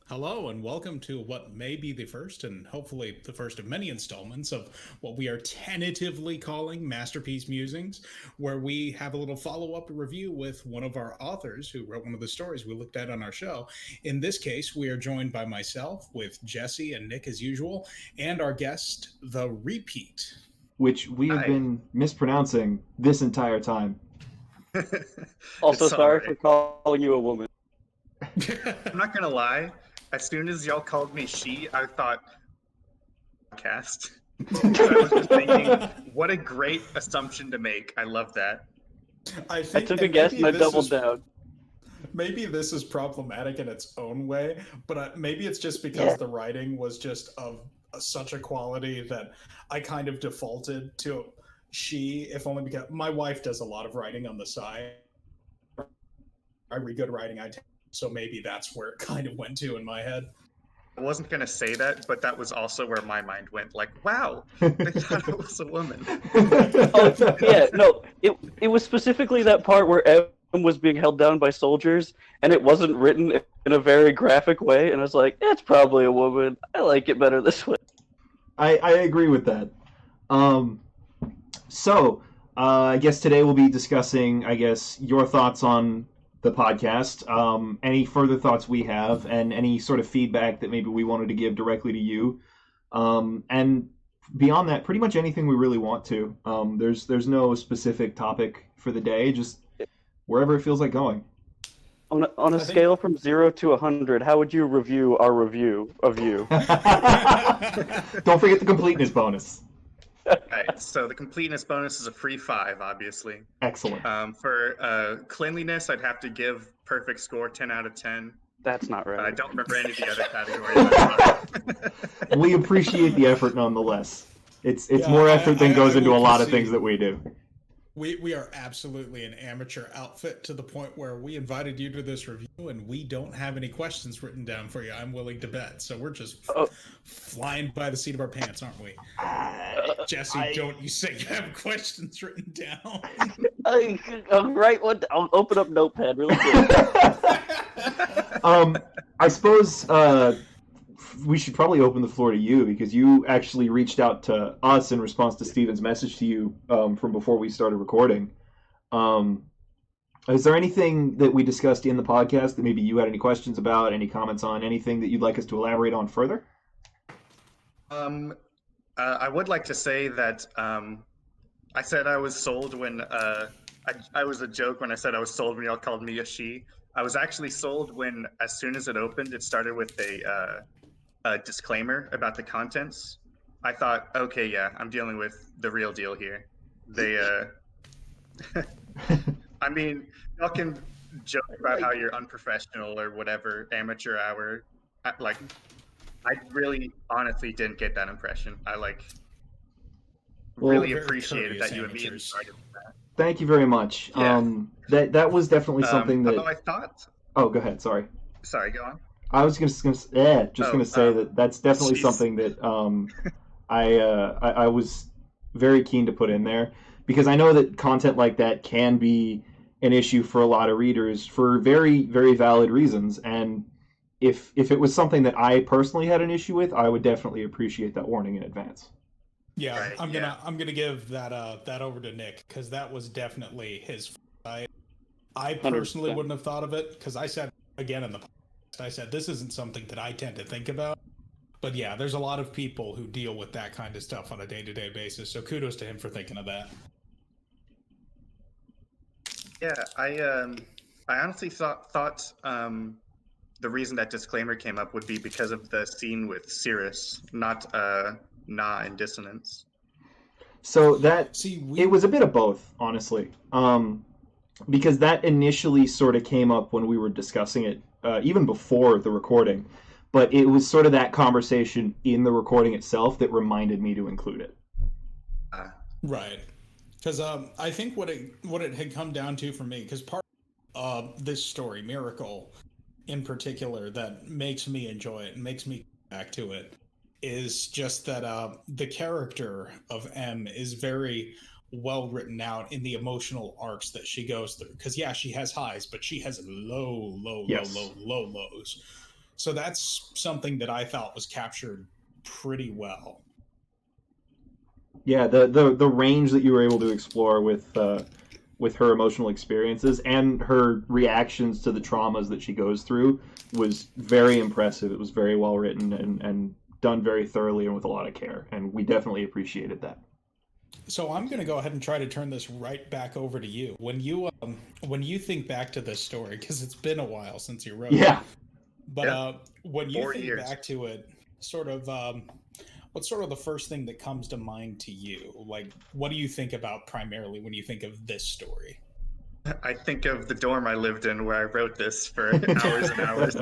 Hello, and welcome to what may be the first and hopefully the first of many installments of what we are tentatively calling Masterpiece Musings, where we have a little follow up review with one of our authors who wrote one of the stories we looked at on our show. In this case, we are joined by myself, with Jesse and Nick as usual, and our guest, TheRepeat. Which we have Hi. been mispronouncing this entire time. Also, It's sorry alright. for calling you a woman. I'm not gonna lie. As soon as y'all called me she, I thought cast. I was just thinking, what a great assumption to make. I love that. I I took a guess and I doubled down. Maybe this is problematic in its own way, but maybe it's just because the writing was just of such a quality that I kind of defaulted to she, if only because my wife does a lot of writing on the side. I read good writing, so maybe that's where it kind of went to in my head. I wasn't gonna say that, but that was also where my mind went. Like, wow, they thought it was a woman. Oh, yeah, no, it was specifically that part where M was being held down by soldiers, and it wasn't written in a very graphic way, and I was like, it's probably a woman. I like it better this way. I agree with that. I guess today we'll be discussing, your thoughts on the podcast, any further thoughts we have, and any sort of feedback that maybe we wanted to give directly to you. And beyond that, pretty much anything we really want to. There's no specific topic for the day, just wherever it feels like going. On a scale from 0 to 100, how would you review our review of you? Don't forget the completeness bonus. Alright, so the completeness bonus is a free 5, obviously. Excellent. For cleanliness, I'd have to give perfect score 10 out of 10. That's not I right. don't remember any of the other categories. We appreciate the effort nonetheless. It's Yeah, more effort than goes I into a will lot of concede. things that we do. We are absolutely an amateur outfit to the point where we invited you to this review and we don't have any questions written down for you. I'm willing to bet. So we're just flying by the seat of our pants, aren't we? Jesse, don't you say you have questions written down. I'll write one. I'll open up Notepad really quick. I suppose we should probably open the floor to you because you actually reached out to us in response to Steven's message to you from before we started recording. Is there anything that we discussed in the podcast that maybe you had any questions about, any comments on, anything that you'd like us to elaborate on further? I would like to say that I said I was sold when I was a joke when I said I was sold when y'all called me a she. I was actually sold when, as soon as it opened, it started with a disclaimer about the contents. I thought, okay, yeah, I'm dealing with the real deal here. They, I mean, y'all can joke about how you're unprofessional or whatever, amateur hour. I really, honestly didn't get that impression. I really Very appreciated courteous that you immediately amateurs. started with that. Thank you very much. Yeah. That was definitely something that. Although I thought. Oh, go ahead. Sorry. Sorry, go on. I was just gonna say that's definitely Jeez. something that I was very keen to put in there because I know that content like that can be an issue for a lot of readers for very, very valid reasons. And if it was something that I personally had an issue with, I would definitely appreciate that warning in advance. Yeah, Right, I'm gonna give that over to Nick because that was definitely his side. I personally 100%. wouldn't have thought of it because I said again in the podcast, I said this isn't something that I tend to think about. But yeah, there's a lot of people who deal with that kind of stuff on a day-to-day basis. So kudos to him for thinking of that. Yeah, I honestly thought the reason that disclaimer came up would be because of the scene with Cirrus, not Na and Dissonance. So that See, it was a bit of both, honestly, because that initially sort of came up when we were discussing it, even before the recording. But it was sort of that conversation in the recording itself that reminded me to include it. right. Because I think what it had come down to for me, because part of this story, Miracle, in particular, that makes me enjoy it and makes me come back to it, is just that the character of M is very well written out in the emotional arcs that she goes through. Because yeah, she has highs, but she has low Yes. lows. So that's something that I thought was captured pretty well. Yeah, the range that you were able to explore with her emotional experiences and her reactions to the traumas that she goes through was very impressive. It was very well written and done very thoroughly and with a lot of care, and we definitely appreciated that. So I'm going to go ahead and try to turn this right back over to you. When you think back to this story, because it's been a while since you wrote Yeah. it, but when you 4 think years. back to it, sort of, what's sort of the first thing that comes to mind to you? Like, what do you think about primarily when you think of this story? I think of the dorm I lived in where I wrote this for hours and hours.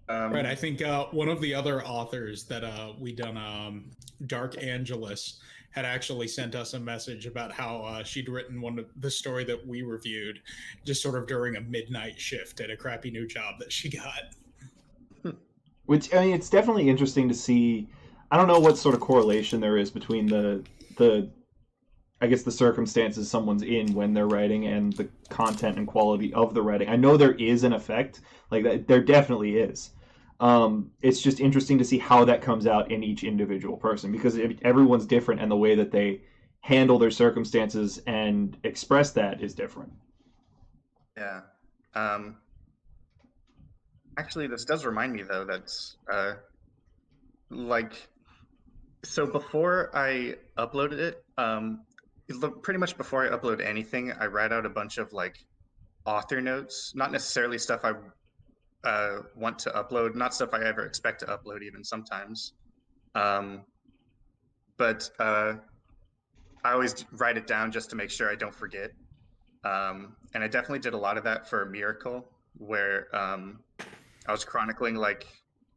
Right, I think one of the other authors that we done, Dark Angelus, had actually sent us a message about how she'd written one of the story that we reviewed, just sort of during a midnight shift at a crappy new job that she got. Which, I mean, it's definitely interesting to see. I don't know what sort of correlation there is between the I guess the circumstances someone's in when they're writing and the content and quality of the writing. I know there is an effect, like that. There definitely is. It's just interesting to see how that comes out in each individual person, because everyone's different and the way that they handle their circumstances and express that is different. Yeah. Actually, this does remind me, though, that's like, so before I uploaded it, pretty much before I upload anything, I write out a bunch of like author notes, not necessarily stuff I want to upload, not stuff I ever expect to upload even sometimes. But I always write it down just to make sure I don't forget. And I definitely did a lot of that for Miracle, where I was chronicling like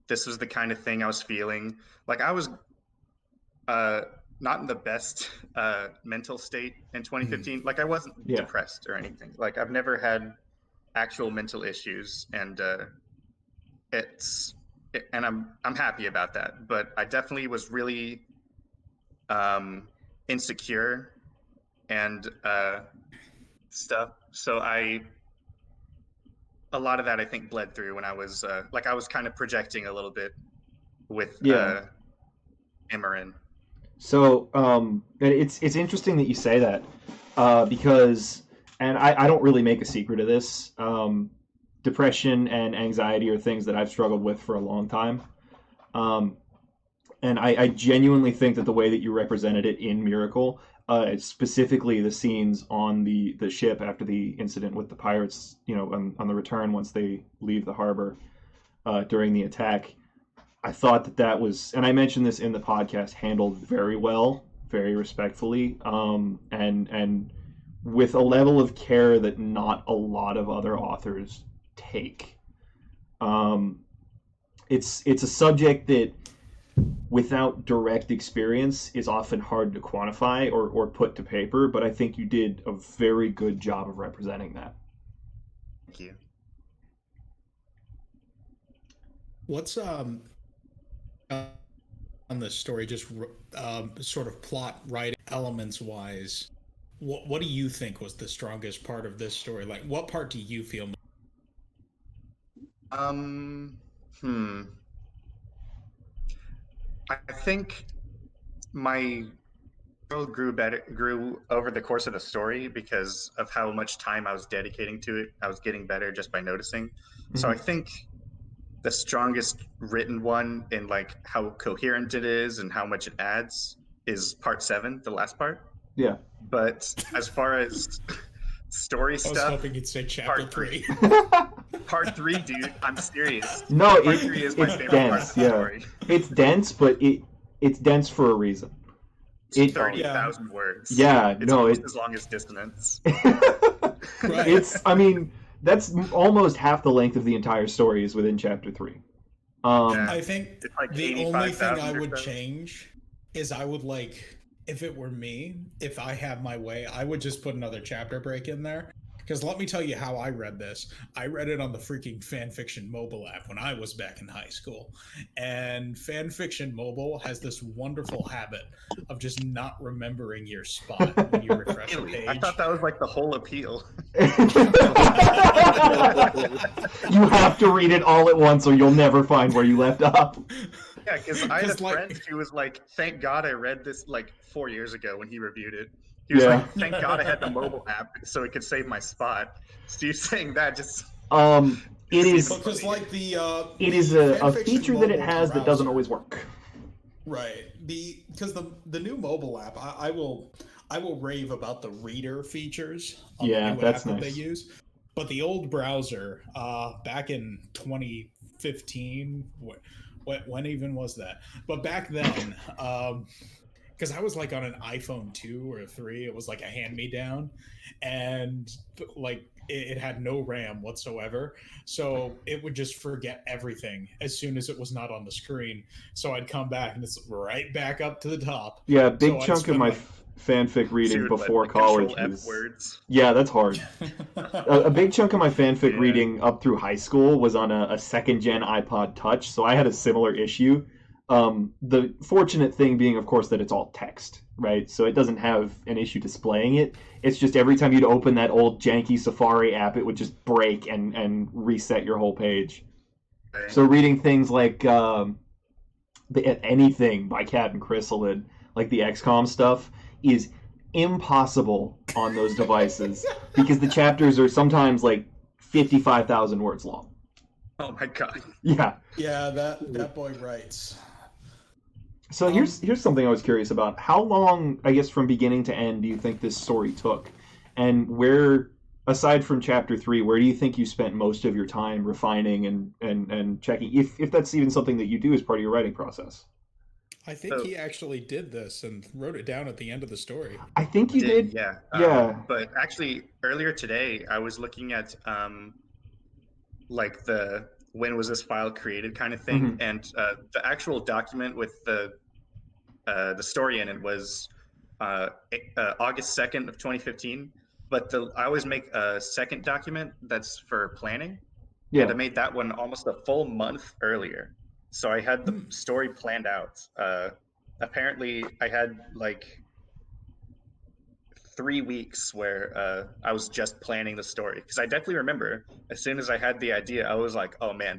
this was the kind of thing I was feeling. Like I was not in the best mental state in 2015. Like I wasn't depressed or anything. Like I've never had actual mental issues, and I'm happy about that. But I definitely was really insecure and stuff. So a lot of that I think bled through when I was like I was kind of projecting a little bit with Imran. So it's interesting that you say that because, and I don't really make a secret of this. Depression and anxiety are things that I've struggled with for a long time. And I genuinely think that the way that you represented it in Miracle, specifically the scenes on the ship after the incident with the pirates, you know, on the return once they leave the harbor during the attack, I thought that was, and I mentioned this in the podcast, handled very well, very respectfully, and with a level of care that not a lot of other authors take. It's a subject that, without direct experience, is often hard to quantify or put to paper, but I think you did a very good job of representing that. Thank you. What's on the story, just sort of plot writing elements wise, what do you think was the strongest part of this story? Like, what part do you feel? I think my world grew over the course of the story because of how much time I was dedicating to it. I was getting better just by noticing. Mm-hmm. So I think the strongest written one in like how coherent it is and how much it adds is part 7, the last part. Yeah. But as far as story stuff, I was hoping you'd say chapter 3. Part 3, dude, I'm serious. No, part 3 is my favorite dense, part of the story. It's dense, but it's dense for a reason. It's 30,000 words. Yeah, it's almost as long as Dissonance. Right. I mean, that's almost half the length of the entire story is within chapter 3. I think like the only thing I would change is I would like, if it were me, if I have my way, I would just put another chapter break in there, Because let me tell you how I read this. I read it on the freaking fanfiction mobile app when I was back in high school. And fanfiction mobile has this wonderful habit of just not remembering your spot when you refresh a page. I thought that was like the whole appeal. You have to read it all at once or you'll never find where you left off. Yeah, because I had a friend who was like, thank God I read this like 4 years ago when he reviewed it. He was like, thank God I had the mobile app so it could save my spot. Steve saying that just... it is because like it is a feature that it has that doesn't always work. Right. Because the new mobile app, I will rave about the reader features on the new that's app nice. that they use. But the old browser, back in 2015, when even was that? But back then, because I was like on an iPhone 2 or 3, it was like a hand-me-down, and like it had no RAM whatsoever, so it would just forget everything as soon as it was not on the screen. So I'd come back and it's right back up to the top. Yeah, big chunk of my fanfic reading before college was... words. Yeah, that's hard. A big chunk of my fanfic reading up through high school was on a second-gen iPod Touch, so I had a similar issue. The fortunate thing being, of course, that it's all text, right? So it doesn't have an issue displaying it. It's just every time you'd open that old janky Safari app, it would just break and reset your whole page. Right. So reading things like anything by Captain Chrysalid, like the XCOM stuff, is impossible on those devices because the chapters are sometimes like 55,000 words long. Oh my God. Yeah. Yeah, that boy writes. So here's something I was curious about. How long, I guess, from beginning to end do you think this story took? And where, aside from chapter 3, where do you think you spent most of your time refining and checking, if that's even something that you do as part of your writing process? I think he actually did this and wrote it down at the end of the story. I think you did. Yeah. Yeah. But actually, earlier today, I was looking at like the when was this file created kind of thing, and the actual document with the story in it was August 2nd of 2015. But I always make a second document that's for planning, and I made that one almost a full month earlier. So I had the story planned out. Apparently, I had like 3 weeks where I was just planning the story, because I definitely remember as soon as I had the idea, I was like, "Oh man,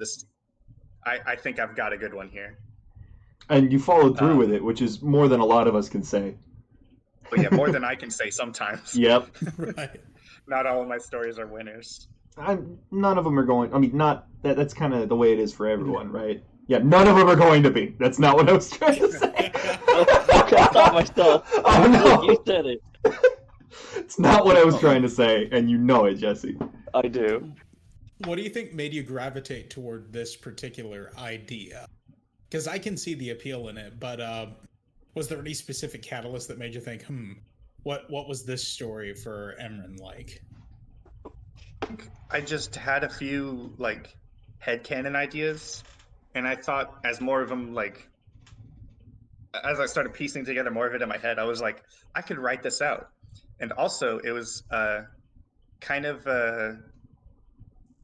I think I've got a good one here." And you followed through with it, which is more than a lot of us can say. But yeah, more than I can say sometimes. Yep. Right. Not all of my stories are winners. None of them are going. I mean, not that's kind of the way it is for everyone, right? Yeah, none of them are going to be. That's not what I was trying to say. I stop myself. Oh no! You said it. It's not what I was trying to say, and you know it, Jesse. I do. What do you think made you gravitate toward this particular idea? Because I can see the appeal in it, but was there any specific catalyst that made you think, what was this story for Emran like? I just had a few like headcanon ideas, and I thought as more of them, like as I started piecing together more of it in my head, I was like, I could write this out. And also it was kind of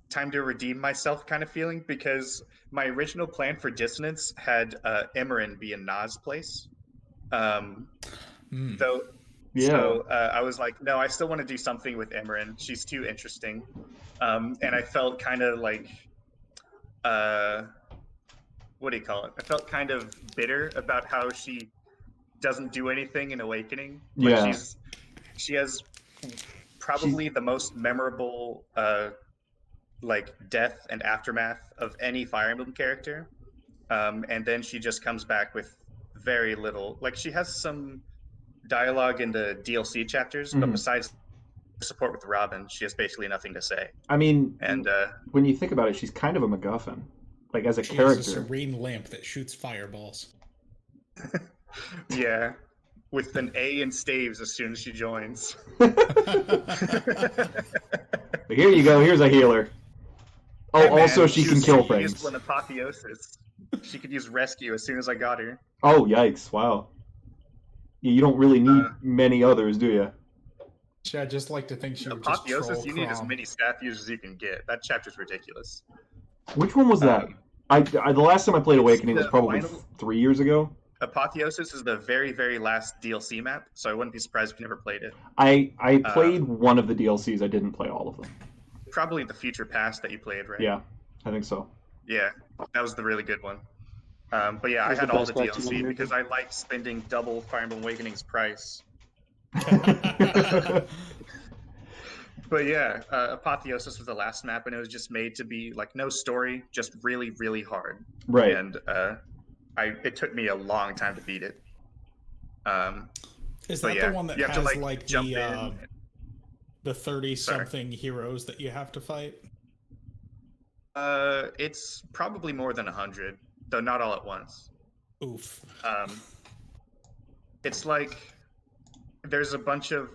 time to redeem myself kind of feeling, because my original plan for Dissonance had Emran be in Na's place. So I was like, no, I still want to do something with Emran. She's too interesting. And I felt kind of like, what do you call it? I felt kind of bitter about how she doesn't do anything in Awakening. Like she has probably the most memorable like death and aftermath of any Fire Emblem character. And then she just comes back with very little. Like, she has some dialogue in the DLC chapters, but besides support with Robin, she has basically nothing to say. I mean, and when you think about it, she's kind of a MacGuffin, like as a she character. Has a serene lamp that shoots fireballs. Yeah, with an A in staves as soon as she joins. Here you go. Here's a healer. Oh, yeah, also she can kill things. She used one apotheosis. She could use rescue as soon as I got her. Oh, yikes! Wow. You don't really need many others, do you? I just like to think she would just troll Apotheosis, you need as Crom. many staff users as you can get. That chapter's ridiculous. Which one was that? I the last time I played Awakening was the probably final- 3 years ago. Apotheosis is the very, very last DLC map, so I wouldn't be surprised if you never played it. I played one of the DLCs. I didn't play all of them. Probably the Future Past that you played, right? Yeah, I think so. Yeah, that was the really good one. But yeah, I was had the all the best DLC one. because I liked spending double Fire Emblem Awakening's price. But yeah, Apotheosis was the last map, and it was just made to be like no story, just really, really hard. Right. And it took me a long time to beat it. Is but that yeah, the one that you have has to, like, jump in. the 30-something heroes that you have to fight? It's probably more than 100, though not all at once. Oof. It's like there's a bunch of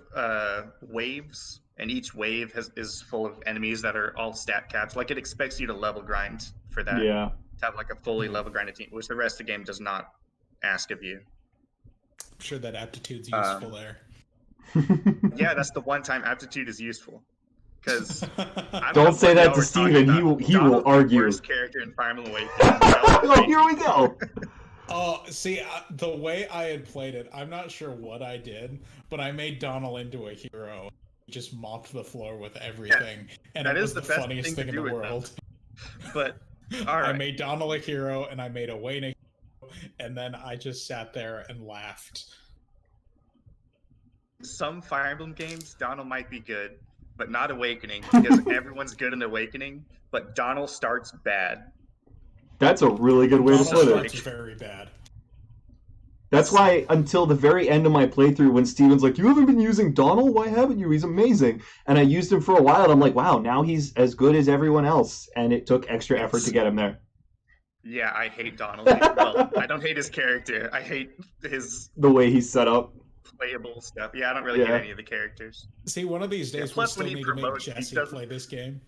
waves, and each wave is full of enemies that are all stat capped. Like it expects you to level grind for that. Yeah. To have like a fully level grinded team, which the rest of the game does not ask of you. I'm sure that aptitude's useful there. Yeah, that's the one time aptitude is useful. Because Don't say that to Steven. He will argue. Worst character in Fire Emblem Awakening. Oh, here we go. Oh, see, the way I had played it, I'm not sure what I did, but I made Donald into a hero. He just mopped the floor with everything, and that it is was the the best funniest thing thing to in the do with them. world. But all right, I made Donald a hero, and I made Wayne a hero, and then I just sat there and laughed. some Fire Emblem games, Donald might be good, but not Awakening, because everyone's good in Awakening, but Donald starts bad. That's a really good way to Donald put starts it. very bad. That's why until the very end of my playthrough, when Steven's like, "You haven't been using Donald? Why haven't you? He's amazing." And I used him for a while, and I'm like, "Wow, now he's as good as everyone else." And it took extra effort to get him there. Yeah, I hate Donald. Well, I don't hate his character. I hate his The way he's set up. playable stuff. Yeah, I don't really get Yeah. any of the characters. See, one of these days we plus still when he need to make promotes, he Jesse doesn't- play this game.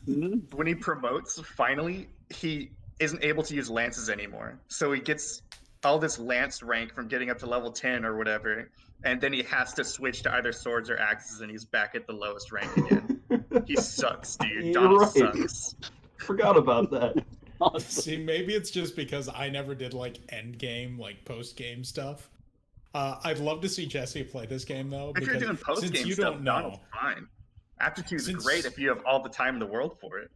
When he promotes, finally, he isn't able to use lances anymore. So he gets all this lance rank from getting up to level 10 or whatever, and then he has to switch to either swords or axes, and he's back at the lowest rank again. He sucks, dude. You're Donald right. sucks. Forgot about that. See, maybe it's just because I never did like end game, like post game stuff. I'd love to see Jesse play this game though. If you're because doing post since game you stuff, don't know, Donald's fine. Aptitude's Since- great if you have all the time in the world for it.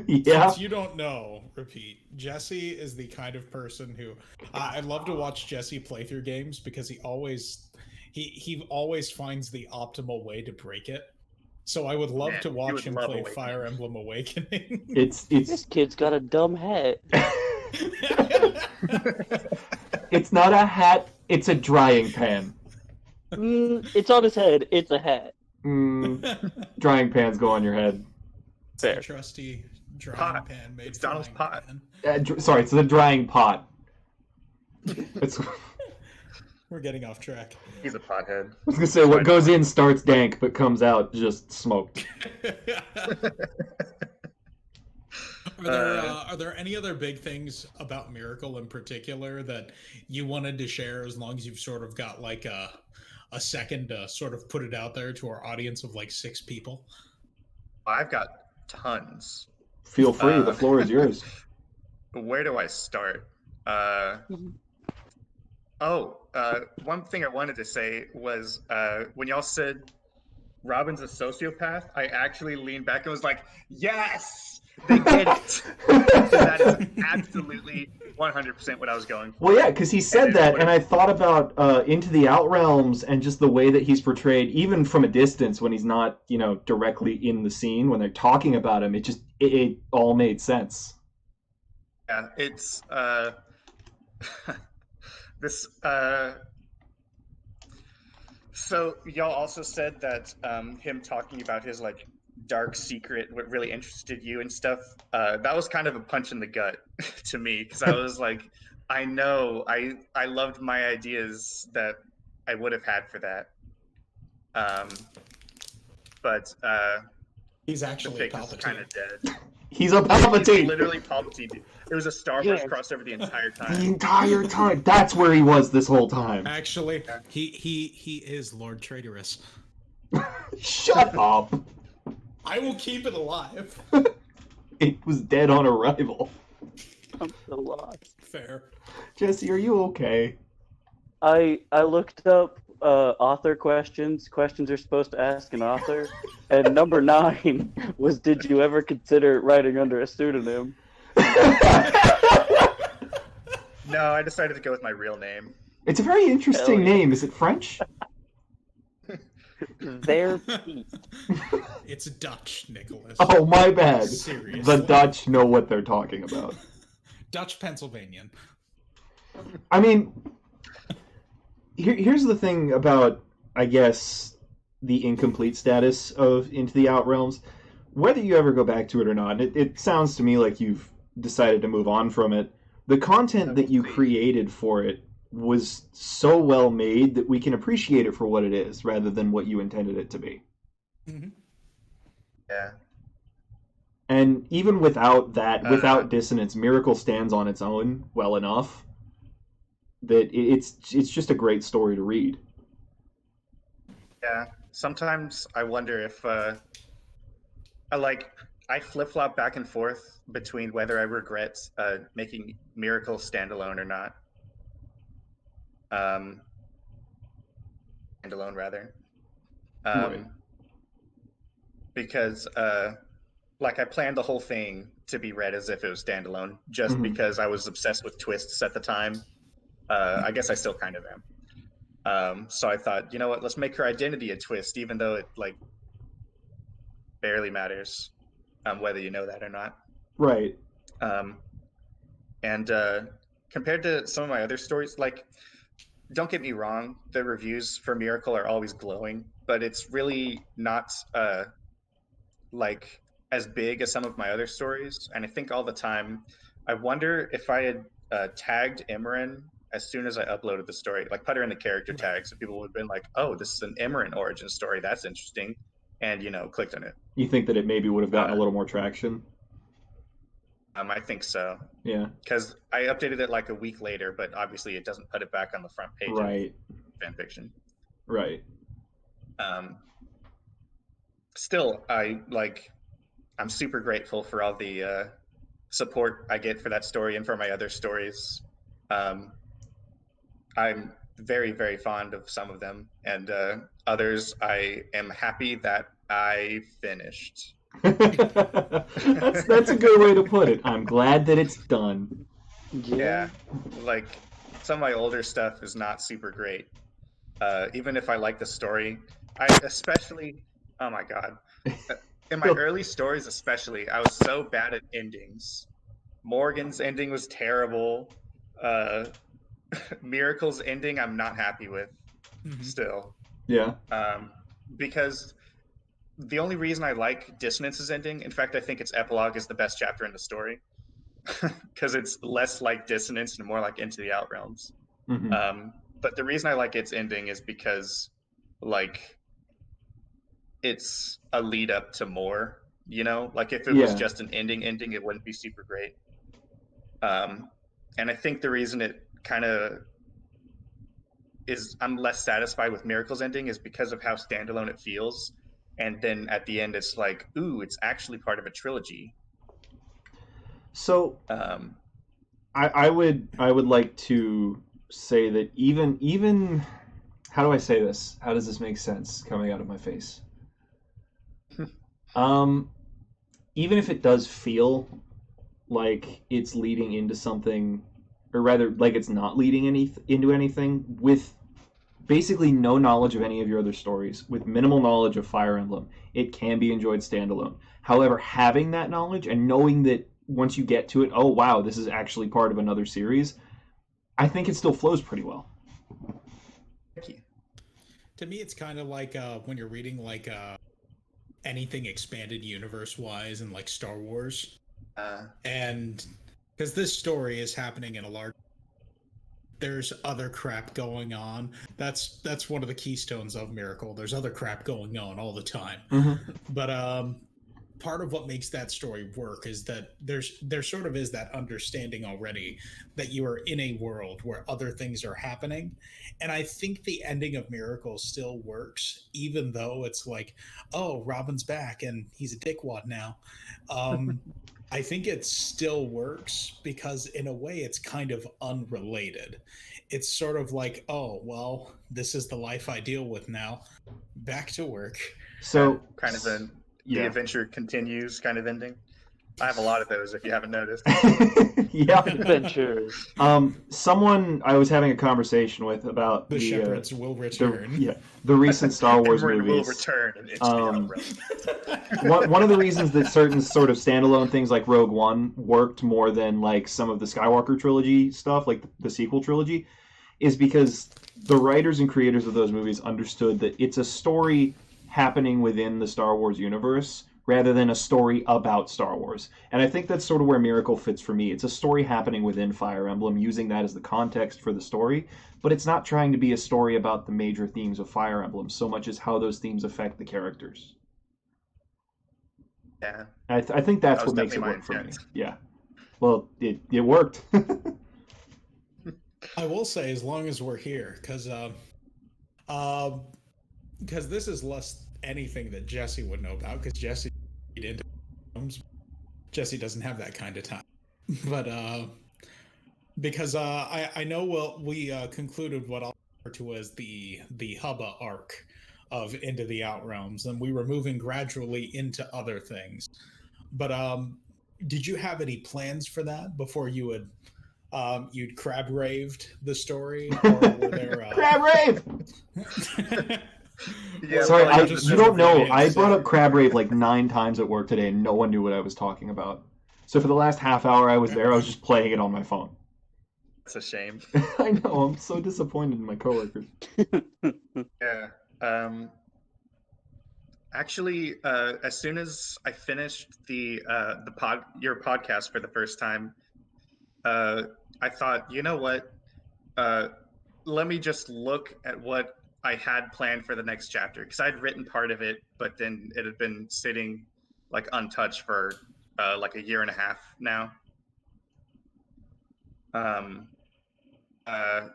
Yeah. since you don't know, repeat. Jesse is the kind of person who I love to watch Jesse play through games because he always finds the optimal way to break it. So I would love Man, to you watch would him love play Awakening. Fire Emblem Awakening. It's This kid's got a dumb hat. it's not a hat. It's a drying pan. It's on his head. It's a hat. Drying pans go on your head. Fair. Trusty drying Pot. pan made It's Donald's frying pot. pan. Sorry, it's the drying pot. It's, I We're getting off track. He's a pothead. was gonna say what goes in starts dank but comes out just smoked. Are there any other big things about Miracle in particular that you wanted to share, as long as you've sort of got like a second to sort of put it out there to our audience of like 6 people? I've got tons. Feel free, the floor is yours. Where do I start? One thing I wanted to say was when y'all said Robin's a sociopath, I actually leaned back and was like, yes, they get it. That is absolutely 100% what I was going for. Well, yeah, because he said And that, it's and I thought about Into the Outrealms and just the way that he's portrayed, even from a distance when he's not, directly in the scene. When they're talking about him, it all made sense. Yeah, it's this. So y'all also said that him talking about his like dark secret, what really interested you and stuff. That was kind of a punch in the gut to me, because I was like, I know I loved my ideas that I would have had for that. But He's the actually a fake is kind Palpatine. of dead. He's a He's Palpatine literally Palpatine. It was a Star Wars Yes. crossover the entire the time. entire time. That's where he was this whole time. Actually, he is Lord Traitorous. Shut up. I will keep it alive. It was dead on arrival. I'm so lost. Fair. Jesse, are you okay? I looked up author questions you're supposed to ask an author, and number 9 was, did you ever consider writing under a pseudonym? No, I decided to go with my real name. It's a very interesting Hell yeah. name. Is it French? TheRepeat. It's Dutch, Nicholas. Oh, my bad. Seriously. The Dutch know what they're talking about. Dutch Pennsylvanian. I mean, here's the thing about, I guess, the incomplete status of Into the Outrealms. Whether you ever go back to it or not, it sounds to me like you've decided to move on from it. The content that you created for it was so well made that we can appreciate it for what it is, rather than what you intended it to be. Mm-hmm. Yeah. And even without that, without dissonance, Miracle stands on its own well enough that it's just a great story to read. Yeah. Sometimes I wonder if I flip-flop back and forth between whether I regret making Miracle standalone or not. Standalone rather. Right. Because I planned the whole thing to be read as if it was standalone, just Mhm. because I was obsessed with twists at the time. I guess I still kind of am. So I thought, you know what, let's make her identity a twist, even though it barely matters whether you know that or not. Right. And compared to some of my other stories, don't get me wrong, the reviews for Miracle are always glowing, but it's really not as big as some of my other stories. And I think all the time, I wonder if I had tagged Imran as soon as I uploaded the story, put her in the character tag, so people would have been like, oh, this is an Imran origin story, that's interesting, and clicked on it. You think that it maybe would have gotten a little more traction? I think so. Yeah. Because I updated it a week later, but obviously it doesn't put it back on the front page Right. of fanfiction. Right. Still, I'm super grateful for all the support I get for that story and for my other stories. I'm very, very fond of some of them, and others I am happy that I finished. that's a good way to put it. I'm glad that it's done. Yeah, some of my older stuff is not super great. Even if I like the story, oh my god, in my early stories especially, I was so bad at endings. Morgan's ending was terrible. Miracle's ending I'm not happy with still. Yeah. Because the only reason I like Dissonance's ending, in fact, I think its epilogue is the best chapter in the story, because it's less like Dissonance and more like Into the Outrealms. Mm-hmm. But the reason I like its ending is because, it's a lead up to more, if it was just an ending, it wouldn't be super great. And I think the reason it kind of I'm less satisfied with Miracle's ending is because of how standalone it feels. And then at the end, it's ooh, it's actually part of a trilogy. So, I would like to say that even how do I say this? How does this make sense coming out of my face? Even if it does feel like it's leading into something, or rather, like it's not leading into anything, with basically no knowledge of any of your other stories, with minimal knowledge of Fire Emblem, it can be enjoyed standalone. However, having that knowledge and knowing that once you get to it, oh wow, this is actually part of another series, I think it still flows pretty well. Thank you. To me, it's kind of like when you're reading anything expanded universe wise and Star Wars, and because this story is happening in a large, there's other crap going on. That's one of the keystones of Miracle. There's other crap going on all the time. Mm-hmm. But part of what makes that story work is that there sort of is that understanding already that you are in a world where other things are happening. And I think the ending of Miracle still works, even though it's like, oh, Robin's back and he's a dickwad now. I think it still works because in a way it's kind of unrelated. It's sort of like, oh, well, this is the life I deal with now. Back to work. So kind of the yeah. adventure continues kind of ending. I have a lot of those if you haven't noticed. Yeah. Adventures. Someone I was having a conversation with about the shepherds will return. The recent Star Wars Emmeryn movies. will return into the Outrealm. One of the reasons that certain sort of standalone things like Rogue One worked more than like some of the Skywalker trilogy stuff, like the sequel trilogy, is because the writers and creators of those movies understood that it's a story happening within the Star Wars universe rather than a story about Star Wars. And I think that's sort of where Miracle fits for me. It's a story happening within Fire Emblem, using that as the context for the story, but it's not trying to be a story about the major themes of Fire Emblem so much as how those themes affect the characters. Yeah. I think that's what makes it work for me. Yeah. Well, it worked. I will say, as long as we're here, because this is less anything that Jesse would know about, because Jesse doesn't have that kind of time. But because I know we concluded what I'll refer to as the Hubba arc of Into the Outrealms, and we were moving gradually into other things. But did you have any plans for that before you would you'd crab raved the story, or were there crab rave? Yeah, sorry, well, you don't know. I brought up crab rave like 9 times at work today, and no one knew what I was talking about. So for the last half hour I was there, I was just playing it on my phone. It's a shame. I know. I'm so disappointed in my coworkers. Yeah. Actually, as soon as I finished your podcast for the first time, I thought, you know what? Let me just look at what I had planned for the next chapter, because I'd written part of it, but then it had been sitting like untouched for like a year and a half now.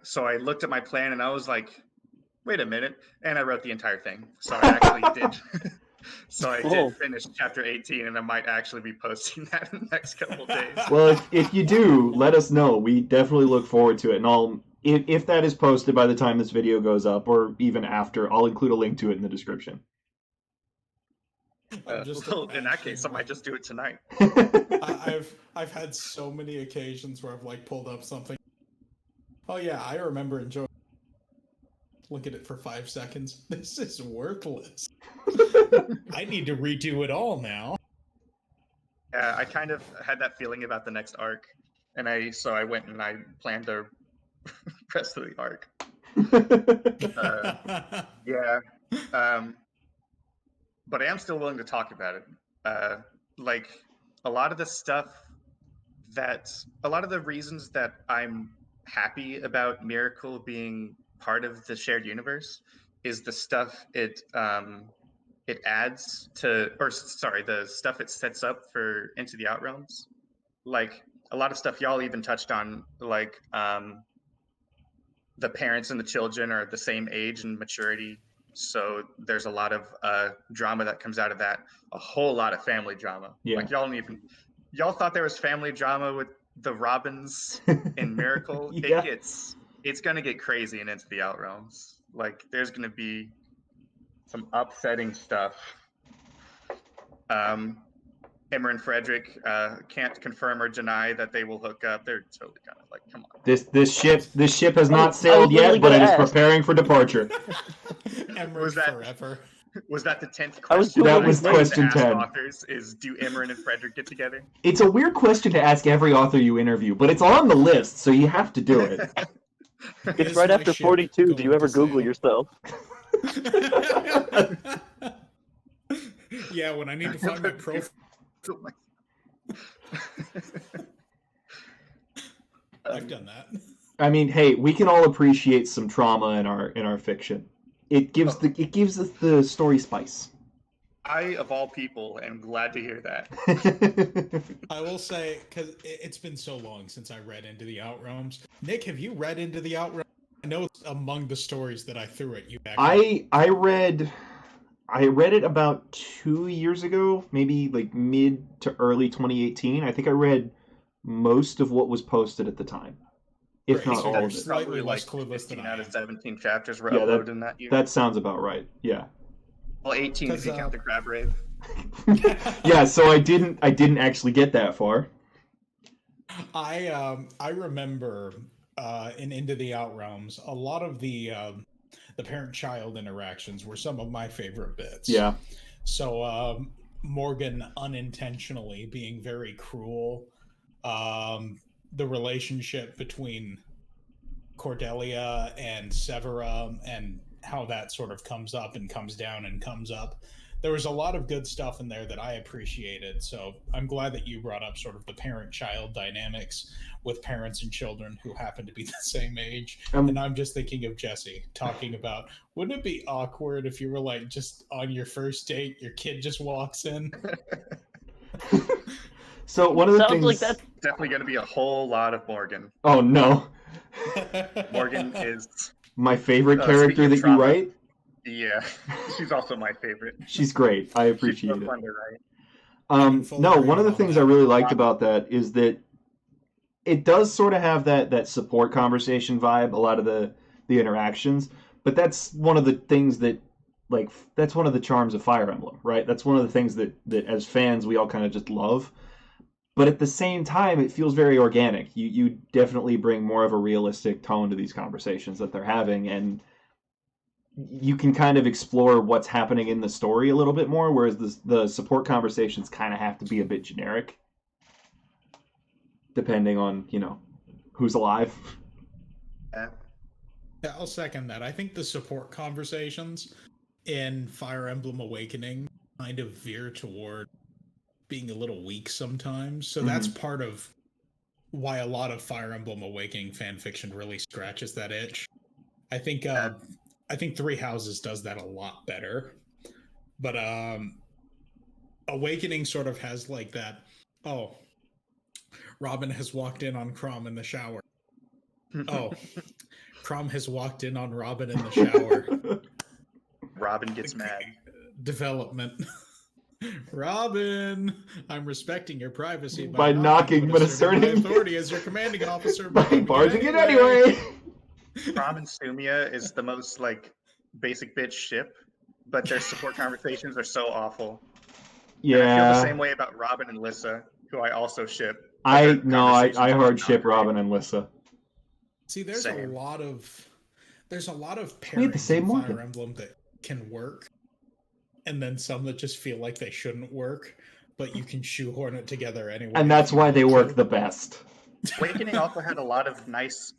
So I looked at my plan and I was like, wait a minute, and I wrote the entire thing. So I actually did. So I did finish chapter 18, and I might actually be posting that in the next couple of days. Well, if you do, let us know. We definitely look forward to it, and if that is posted by the time this video goes up, or even after, I'll include a link to it in the description. Well, in that case, I might just do it tonight. I've had so many occasions where I've like pulled up something. Oh yeah, I remember enjoying. Look at it for 5 seconds. This is worthless. I need to redo it all now. Yeah, I kind of had that feeling about the next arc, and so I went and I planned the rest of the arc. Yeah, but I am still willing to talk about it. Like a lot of the reasons that I'm happy about Miracle being part of the shared universe is the stuff it adds to, the stuff it sets up for Into the Outrealms. Like a lot of stuff y'all even touched on, like the parents and the children are the same age and maturity, so there's a lot of drama that comes out of that. A whole lot of family drama. Yeah. Like y'all thought there was family drama with the Robins in Miracle. Yeah. It's gonna get crazy and Into the Outrealms. Like there's gonna be some upsetting stuff. Emmer and Frederick can't confirm or deny that they will hook up. They're totally gonna, like, come on. This ship has not sailed yet, but it is preparing for departure. Emmer forever. Was that the 10th question? That was question 10. Authors is, do Emmeryn and Frederick get together? It's a weird question to ask every author you interview, but it's on the list, so you have to do it. It's right after 42. Do you ever Google yourself? Yeah, when I need to find my profile. I've done that. I mean, hey, we can all appreciate some trauma in our fiction. It gives us the story spice. I, of all people, am glad to hear that. I will say, because it's been so long since I read Into the Outrealms. Nick, have you read Into the Outrealms? I know it's among the stories that I threw at you back then. I read it about 2 years ago, maybe like mid to early 2018. I think I read most of what was posted at the time, if Great, not so all you're of it. slightly Probably less like clueless than 15 I out of am. 17 chapters were Yeah, uploaded in that year. That sounds about right. Yeah. Well, 18 if you count the crab rave. Yeah, so I didn't actually get that far. I remember in Into the Outrealms, a lot of the parent-child interactions were some of my favorite bits. Yeah. So Morgan unintentionally being very cruel, the relationship between Cordelia and Severa, and how that sort of comes up and comes down and comes up. There was a lot of good stuff in there that I appreciated. So I'm glad that you brought up sort of the parent-child dynamics with parents and children who happen to be the same age. And I'm just thinking of Jesse talking about, wouldn't it be awkward if you were like just on your first date, your kid just walks in? So one of the Sounds things... like that's Definitely going to be a whole lot of Morgan. Oh, no. Morgan is... My favorite character speaking of that you trauma, write? Yeah, she's also my favorite. She's great. I She's appreciate so it. fun to write. No, one of the things I really liked about that is that it does sort of have that support conversation vibe, a lot of the interactions, but that's one of the things that, like, that's one of the charms of Fire Emblem, right? That's one of the things that as fans we all kind of just love. But at the same time, it feels very organic. You definitely bring more of a realistic tone to these conversations that they're having, and you can kind of explore what's happening in the story a little bit more, whereas the support conversations kind of have to be a bit generic, depending on, who's alive. Yeah. Yeah, I'll second that. I think the support conversations in Fire Emblem Awakening kind of veer toward being a little weak sometimes. So that's part of why a lot of Fire Emblem Awakening fan fiction really scratches that itch. I think Three Houses does that a lot better. But Awakening sort of has like that, oh, Robin has walked in on Crom in the shower. Oh, Crom has walked in on Robin in the shower. Robin gets mad. Development. Robin, I'm respecting your privacy by knocking, but asserting my authority as your commanding officer. By barging it anyway. Crom and Sumia is the most like basic bitch ship, but their support conversations are so awful. Yeah, and I feel the same way about Robin and Lissa, who I also ship. I hard ship Robin and Lissa. See, there's a lot of We had the pairings same in Morgan. Fire Emblem that can work, and then some that just feel like they shouldn't work, but you can shoehorn it together anyway. And that's why they work the best. Awakening also had a lot of nice.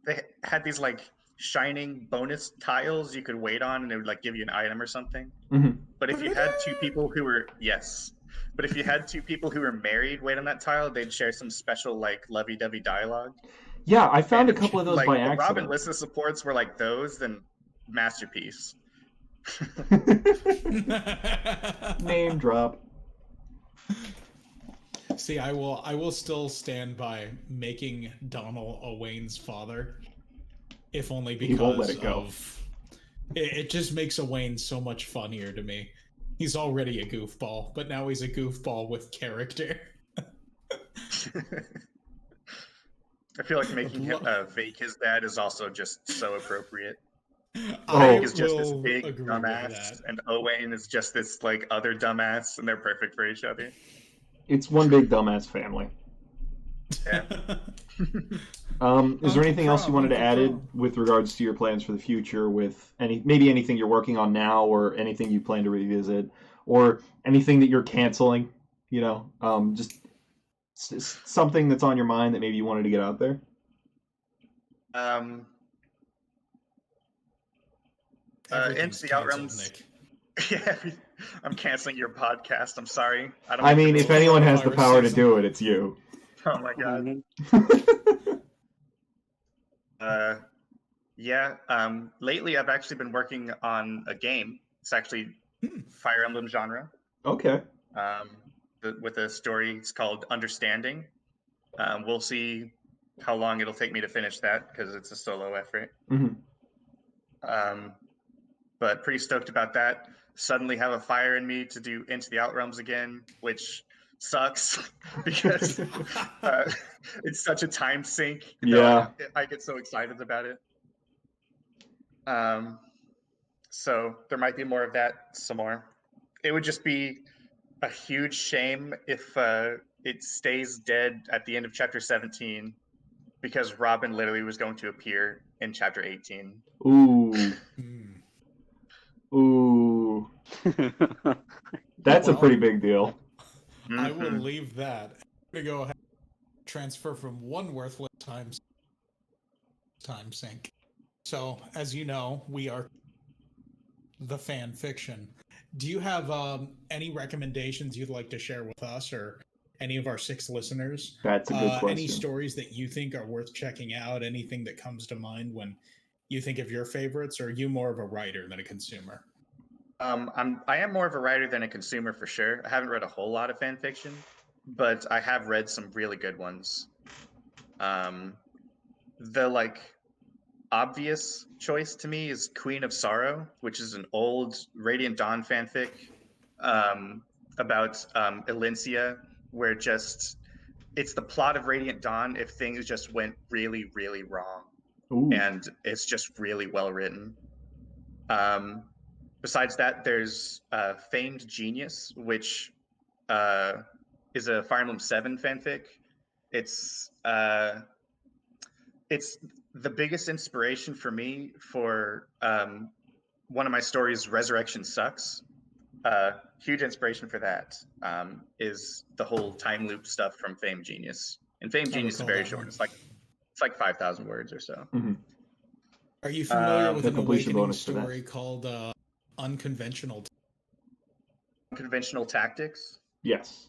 They had these like shining bonus tiles you could wait on, and it would like give you an item or something. But if you had two people who were married wait on that tile, they'd share some special like lovey-dovey dialogue. Yeah, I found a couple of those like, by if accident. Robin Lissa supports were like those, then Masterpiece. Name drop. See, I will still stand by making Donald Owain's father, if only because He won't let it go. of it just makes Owain so much funnier to me. He's already a goofball, but now he's a goofball with character. I feel like making him Vake his dad is also just so appropriate. I Vake is just this will big agree with dumbass, that. and Owain is just this like other dumbass, and they're perfect for each other. It's one big dumbass family. Yeah. Is there anything else you wanted to add with regards to your plans for the future, with maybe anything you're working on now, or anything you plan to revisit, or anything that you're canceling? Just something that's on your mind that maybe you wanted to get out there. Into the Outrealms. Yeah, I'm canceling your podcast. I'm sorry. I mean, if anyone has the power to do it, it's you. Oh my god. Lately I've actually been working on a game. It's actually Fire Emblem genre. Okay. With a story, it's called Understanding. We'll see how long it'll take me to finish that because it's a solo effort. Mhm. But pretty stoked about that. Suddenly have a fire in me to do Into the Outrealms again, which sucks because it's such a time sink. Yeah. I get so excited about it. So there might be more of that some more. It would just be a huge shame if it stays dead at the end of chapter 17 because Robin literally was going to appear in chapter 18. Ooh. Ooh. That's a pretty big deal. I will leave that. I'm going to go ahead and transfer from one worthless time sink. So, as you know, we are the fan fiction. Do you have any recommendations you'd like to share with us or any of our 6 listeners? That's a good question. Any stories that you think are worth checking out? Anything that comes to mind when you think of your favorites, or are you more of a writer than a consumer? I am more of a writer than a consumer for sure. I haven't read a whole lot of fan fiction, but I have read some really good ones. The obvious choice to me is Queen of Sorrow, which is an old Radiant Dawn fanfic about Elincia, where it's the plot of Radiant Dawn if things just went really, really wrong. Ooh. And it's just really well written. Besides that, there's Famed Genius, which is a Fire Emblem 7 fanfic. It's the biggest inspiration for me for one of my stories, Resurrection Sucks. Huge inspiration for that is the whole time loop stuff from Famed Genius. And Famed Genius is very short. It's like 5,000 words or so. Mm-hmm. Are you familiar with an Awakening bonus story called Unconventional Tactics? Yes.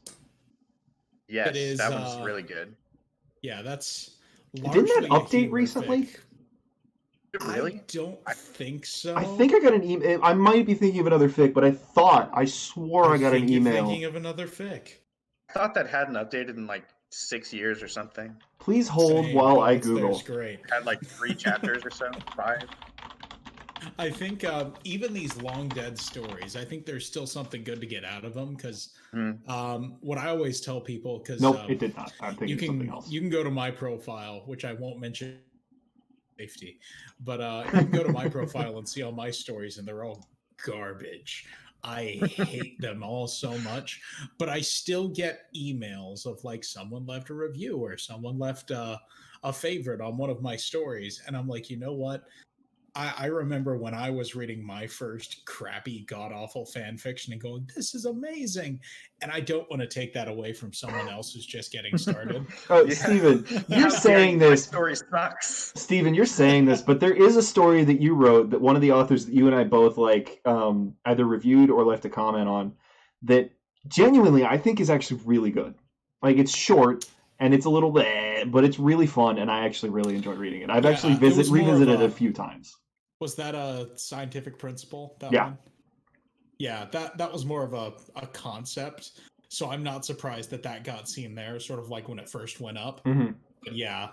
Yes, that one's really good. Yeah, that's didn't that update recently? Really? I don't think so. I think I got an email. I might be thinking of another fic, but I swore I got an email. You're thinking of another fic. I thought that hadn't updated in like 6 years or something. Please hold while I Google. That's great. Had like 3 chapters or so, 5. I think even these long dead stories, I think there's still something good to get out of them because what I always tell people, because it did not. I'm thinking of something else. You can go to my profile, which I won't mention safety, but you can go to my profile and see all my stories, and they're all garbage. I hate them all so much, but I still get emails of like someone left a review or someone left a favorite on one of my stories, and I'm like, you know what? I remember when I was reading my first crappy, god-awful fan fiction and going, this is amazing. And I don't want to take that away from someone else who's just getting started. Steven, you're saying this. Story sucks. Steven, you're saying this, but there is a story that you wrote that one of the authors that you and I both either reviewed or left a comment on that genuinely I think is actually really good. Like, it's short and it's a little bit, but it's really fun, and I actually really enjoyed reading it. I've actually revisited it a few times. Was that a scientific principle? Yeah. One? Yeah, that was more of a concept. So I'm not surprised that got seen there, sort of like when it first went up. Mm-hmm. But yeah,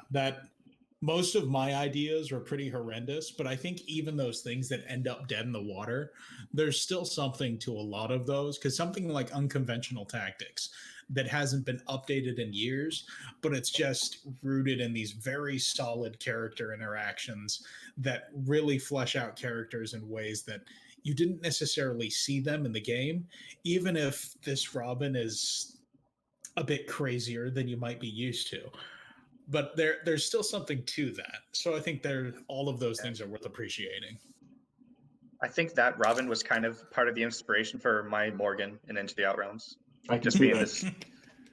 most of my ideas were pretty horrendous, but I think even those things that end up dead in the water, there's still something to a lot of those, because something like Unconventional Tactics that hasn't been updated in years, but it's just rooted in these very solid character interactions that really flesh out characters in ways that you didn't necessarily see them in the game, even if this Robin is a bit crazier than you might be used to. But there's still something to that. So I think all of those things are worth appreciating. I think that Robin was kind of part of the inspiration for my Morgan in Into the Outrealms. I just being this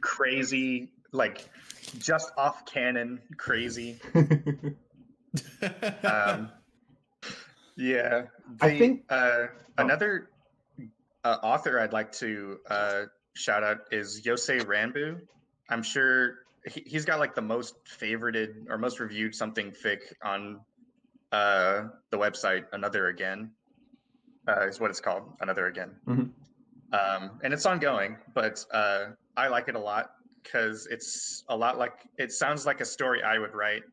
crazy, like, just off canon crazy. Yeah. I think another author I'd like to shout out is Yosei Ranbu. I'm sure he's got like the most favorited or most reviewed something fic on the website, Another Again. is what it's called. Another Again. Mhm. And it's ongoing, but I like it a lot because it's a lot like, it sounds like a story I would write.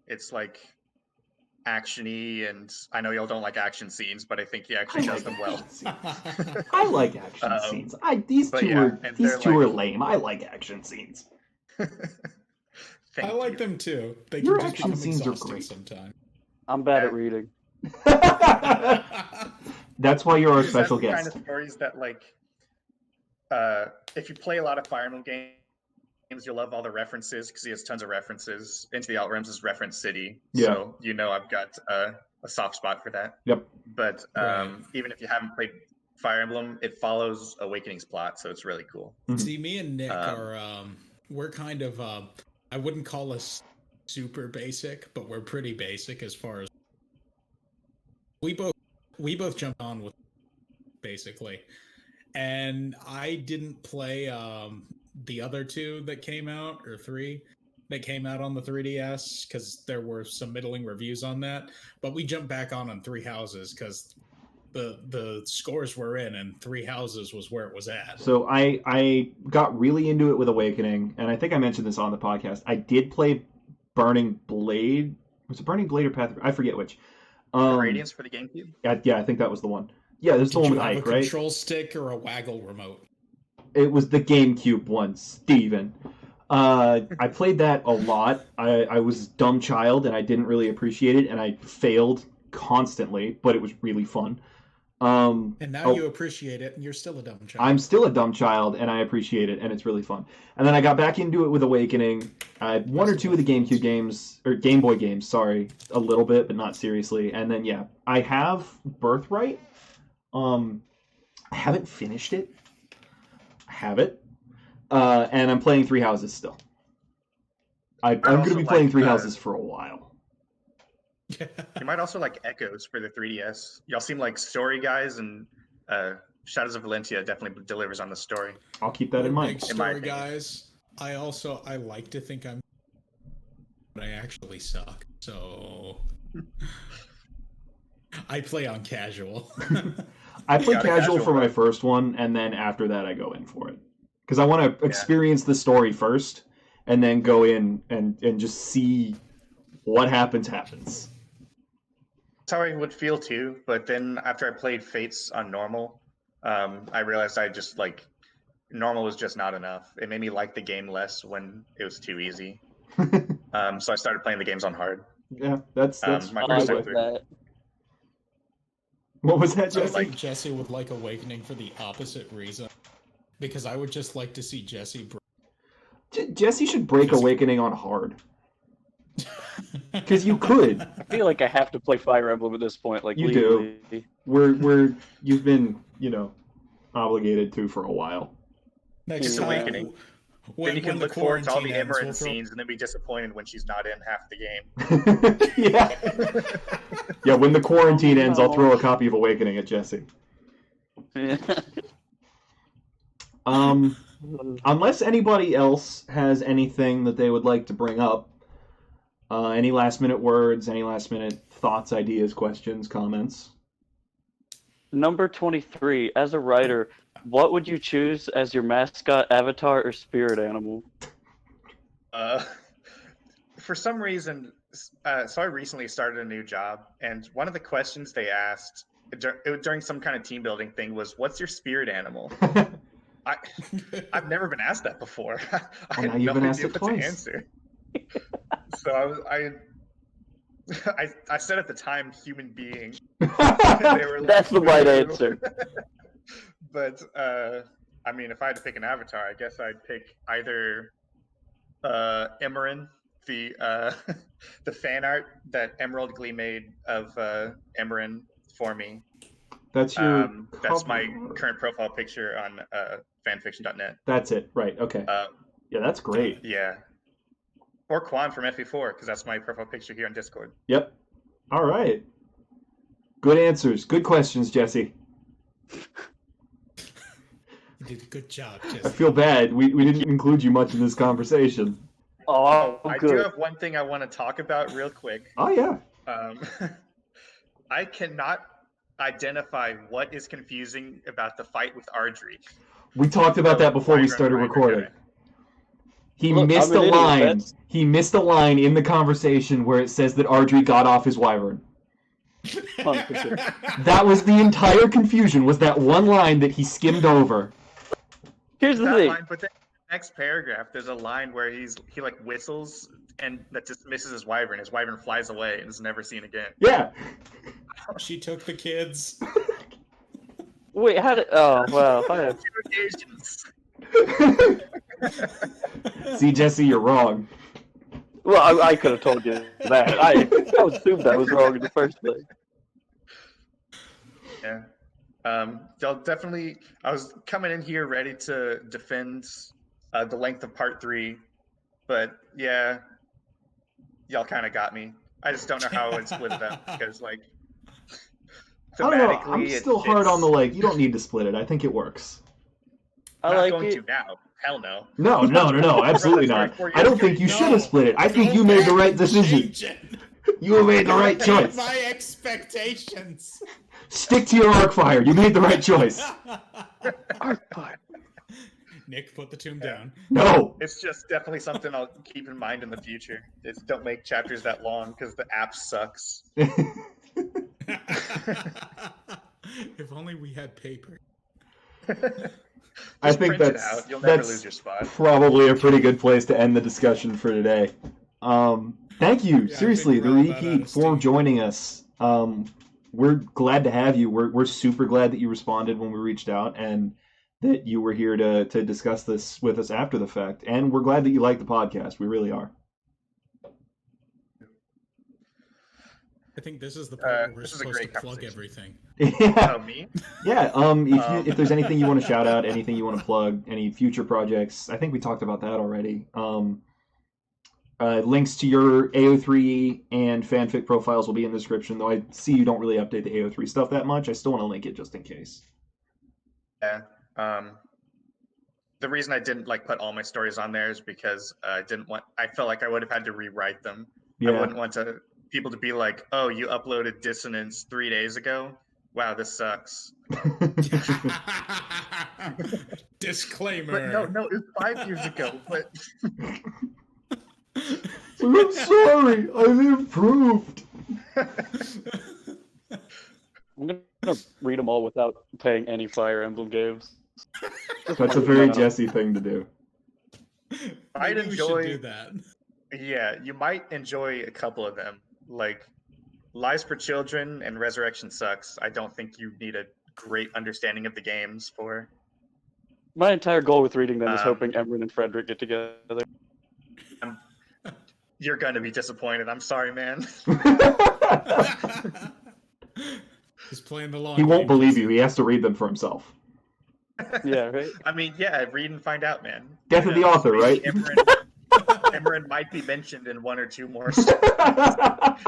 It's like action-y, and I know y'all don't like action scenes, but I think he actually does them well. I like action scenes. These but two yeah, are and these they're two are like- lame. I like action scenes. I like them too. They Your can just action become scenes are exhausting great. sometimes. I'm bad at reading. That's why you're our These are special the guest. kind of stories that, like, if you play a lot of Fire Emblem games, you'll love all the references because he has tons of references. Into the Outrealms is reference city, Yeah. so I've got a soft spot for that. Yep. But Right. even if you haven't played Fire Emblem, it follows Awakening's plot, so it's really cool. See, me and Nick are we're kind of I wouldn't call us super basic, but we're pretty basic as far as we both jumped on with basically. And I didn't play the other two that came out, or three that came out on the 3DS, because there were some middling reviews on that. But we jumped back on Three Houses because the scores were in, and Three Houses was where it was at. So I got really into it with Awakening, and I think I mentioned this on the podcast. I did play Burning Blade. Was it Burning Blade or Path? I forget which. Radiance for the GameCube? Yeah, I think that was the one. Yeah, there's the one with Did you have Ike, a right? control stick or a waggle remote? It was the GameCube one, Steven. I played that a lot. I was a dumb child, and I didn't really appreciate it, and I failed constantly, but it was really fun. And now you appreciate it, and you're still a dumb child. I'm still a dumb child, and I appreciate it, and it's really fun. And then I got back into it with Awakening. One or two of the GameCube games, or Game Boy games, sorry, a little bit, but not seriously. And then, yeah, I have Birthright. I haven't finished it. I have it. And I'm playing Three Houses still. I'm going to be playing Three Houses for a while. You might also like Echoes for the 3DS. Y'all seem like story guys, and Shadows of Valentia definitely delivers on the story. I'll keep that in mind. Big In my story, opinion. guys. I like to think I'm, but I actually suck. So I play on casual. I play Got a casual casual for my run. first one, and then after that I go in for it. Because I want to experience the story first, and then go in and just see what happens. That's how I would feel too, but then after I played Fates on normal, I realized I just like normal was just not enough. It made me like the game less when it was too easy. So I started playing the games on hard. Yeah, that's My I first pretty time like good. through. that. What was that, I Jesse? think Jesse would like Awakening for the opposite reason, because I would just like to see Jesse. Jesse should break Awakening on hard. Because you could. I feel like I have to play Fire Emblem at this point. Like You legally. We're you've been, obligated to for a while. Next It's time, Awakening. When, Then you can when the look forward to all the quarantine ends, Emerin we'll throw- scenes and then be disappointed when she's not in half the game. Yeah. Yeah, when the quarantine ends, I'll throw a copy of Awakening at Jesse. Unless anybody else has anything that they would like to bring up, any last minute words, any last minute thoughts, ideas, questions, comments? Number 23. As a writer, what would you choose as your mascot, avatar, or spirit animal? For some reason, so I recently started a new job, and one of the questions they asked during some kind of team building thing was, "What's your spirit animal?" I've never been asked that before. I Well, now had you've no been asked idea it what to twice. answer. So I said at the time, human being. They were like, That's the right "No." answer. But I mean, if I had to pick an avatar, I guess I'd pick either Emerin, the the fan art that Emerald Glee made of Emerin for me. That's your That's my cover art. current profile picture on fanfiction.net. That's it, right, okay. Yeah, that's great. Yeah. Or Quan from FE4, because that's my profile picture here on Discord. Yep. All right. Good answers. Good questions, Jesse. You did a good job, I Jesse. feel bad. We didn't include you much in this conversation. Oh, I do good. have one thing I want to talk about real quick. Oh, yeah. I cannot identify what is confusing about the fight with Ardry. We talked about that before we Wyvern, started Wyvern, recording. Wyvern. He Look, missed I'm a an idiot. line. That's- He missed a line in the conversation where it says that Ardry got off his wyvern. 100%. That was the entire confusion, was that one line that he skimmed over. Here's the That thing. line, but then next paragraph, there's a line where he like whistles and that just misses his wyvern. His wyvern flies away and is never seen again. Yeah. She took the kids. Wait, how did? Oh wow. Hi. See, Jesse, you're wrong. Well, I could have told you that. I assumed I was wrong in the first place. Yeah. Y'all definitely. I was coming in here ready to defend the length of part 3, but yeah, y'all kind of got me. I just don't know how I would split it up because, like, I don't know. thematically, I'm it still hard fits. on the you don't need to split it. I think it works. I I'm like not going it. to now. Hell no. No, absolutely That's not. right, 4 I don't years think you No, should have split it. I think you go made the back right and decision. change it. You made the right choice. My expectations. Stick to your arc fire. You made the right choice. Arcfire. Nick, put the tomb down. No. It's just definitely something I'll keep in mind in the future. Is don't make chapters that long because the app sucks. If only we had paper. I think print it that's out. You'll never that's lose your spot. probably a pretty good place to end the discussion for today. Thank you, Yeah, I seriously, think we're all about out TheRepeat, of for steam. joining us. We're glad to have you. We're super glad that you responded when we reached out and that you were here to discuss this with us after the fact. And we're glad that you like the podcast. We really are. I think this is the part where we're this is a supposed to great plug conversation. everything. Yeah. Oh, me? Yeah, if there's anything you want to shout out, anything you want to plug, any future projects, I think we talked about that already. Links to your AO3 and fanfic profiles will be in the description, though I see you don't really update the AO3 stuff that much. I still want to link it just in case. Yeah. The reason I didn't put all my stories on there is because I felt like I would have had to rewrite them. I Yeah. wouldn't want people to be like, "Oh, you uploaded Dissonance 3 days ago. Wow, this sucks." Disclaimer. But no, it was 5 years ago. But I'm sorry, I've improved. I'm gonna read them all without playing any Fire Emblem games. That's a very Jesse thing to do. I'd Maybe we enjoy. should do that. Yeah, you might enjoy a couple of them, like Lies for Children and Resurrection Sucks. I don't think you need a great understanding of the games for. My entire goal with reading them is Um, hoping Emran and Frederick get together. You're gonna be disappointed. I'm sorry, man. He's playing the long He won't game. believe you. He has to read them for himself. Yeah, right. I mean, yeah, read and find out, man. Death Who of the knows? author, Maybe right? Emran might be mentioned in 1 or 2 more stories.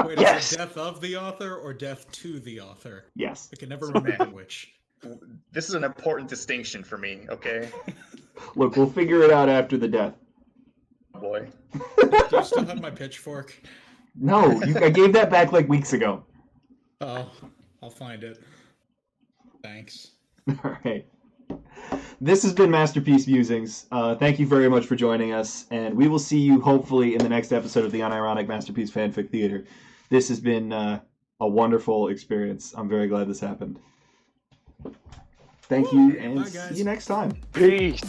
Wait, Yes! is it death of the author or death to the author? Yes. I can never remember which. This is an important distinction for me, okay? Look, we'll figure it out after the death. Boy. Do you still have my pitchfork? No, I gave that back weeks ago. Oh, I'll find it. Thanks. All right. This has been Masterpiece Musings. Thank you very much for joining us, and we will see you hopefully in the next episode of the Unironic Masterpiece Fanfic Theater. This has been a wonderful experience. I'm very glad this happened. Thank you, and Bye, guys. see you next time. Peace.